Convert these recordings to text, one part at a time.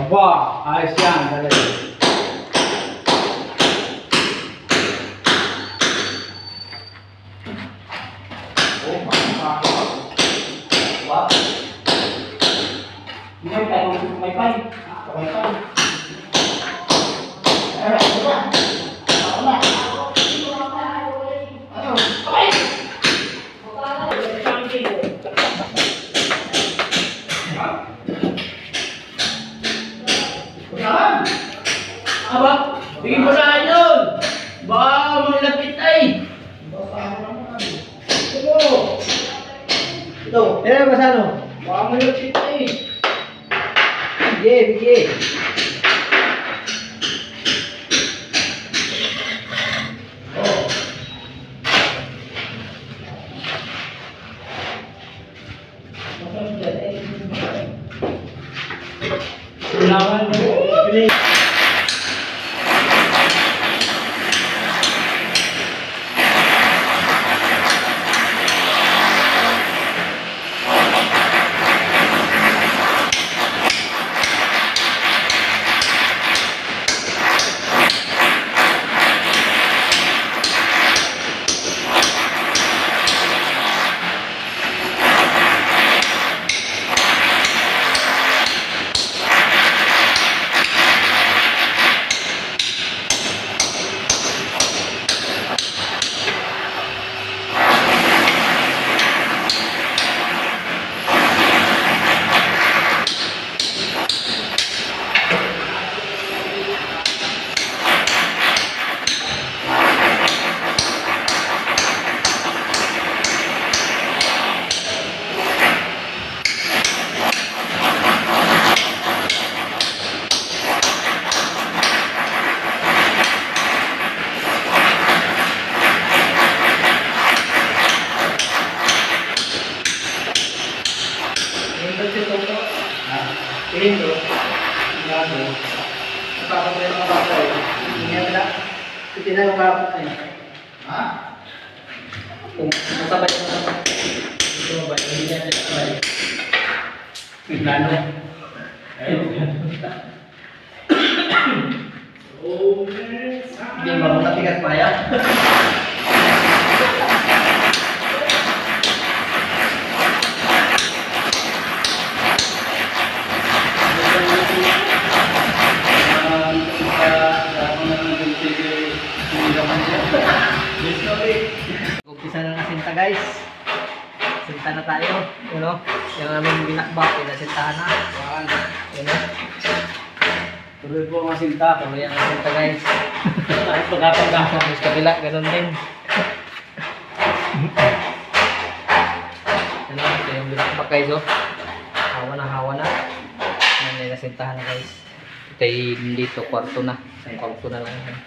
Aba, ayos yan. Talaga. Oh, makakakot. Wow. Hindi tayo may-pay. May-pay. Aba, bigyan mo sa akin yun. Baka maglapit ay. Ito. Eh, basta ano? Baka maglapit ay. Bigye, bigye. Kailangan mo. Ito, gago. Napapagay ng kapatay. Hindi na ito na yung kapatay. Ha? Kung masabay mo na ito mabay, hindi na ito sabay. Plano. Hindi ba mo natigas pa yan? Umpisa na ng sinta guys. Sinta na tayo. You know? Yung aming binakbak, pinasintahan na. You know? Tuloy po ang sinta. Tuloy ang sinta guys. Kahit pagkapag-gapag sa kabila, ganun din. Ano? Ito yung binakbak guys oh. Hawa na, hawa na. Yan yung nasintahan na guys. Ito yung dito, kwarto na. Isang kwarto na lang yan.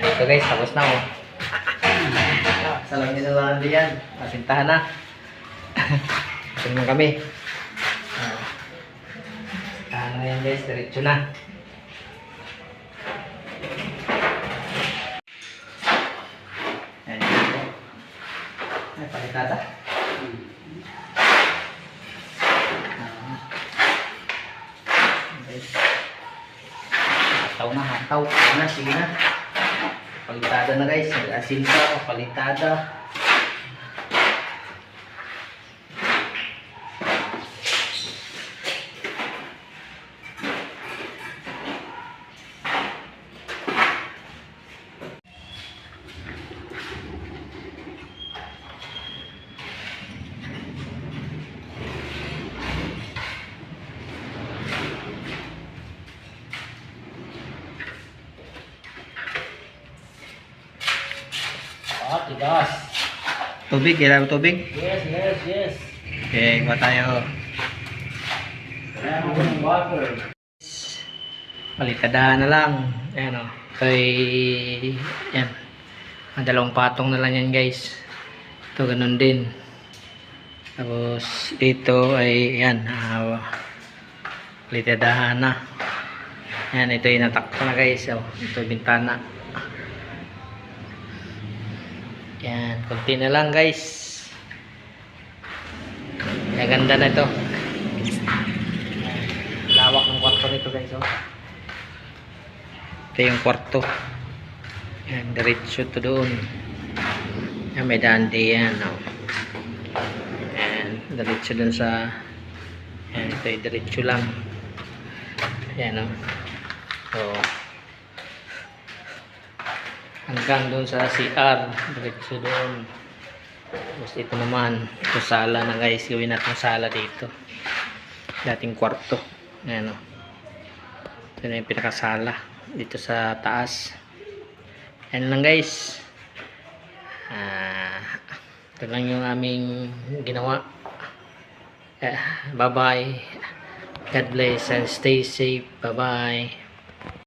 Ito guys, tapos na oh. Salam nyo na lang diyan. Masintahan na. Ito naman kami. Sintahan na yan guys, diretso na. Ayan dito. Ay, palitada. Hataw na, hataw. Sige na. Palitada na guys, nag-asin pa, palitada. Tigas. Tubig, kailangan tubig? Yes, yes, yes. Okay, ba tayo? Kailangan ng water. Palitadahan na lang. Ayan o. Kay, yan. Ang dalawang patong na lang yan guys. Ito ganun din. Tapos ito ay yan. Palitadahan na. Yan, ito yung natakpan na guys. Ito bintana. Yan, konti na lang guys. Kaya ganda na ito. Lawak ng kwarto nito guys. Oh. Ito yung kwarto. Yan, diretso to doon. Yan, may dante yan. Oh. Yan, diretso doon sa... Yan, ito yung diretso lang. Yan, oh. So, hanggang doon sa CR, diretso doon. Tapos ito naman, ito sala na guys. Gawin natin sala dito. Dating kwarto. Ayan o. Ito na yung pinakasala. Dito sa taas. Ayan lang guys. Ito lang yung aming ginawa. Bye bye. God bless and stay safe. Bye bye.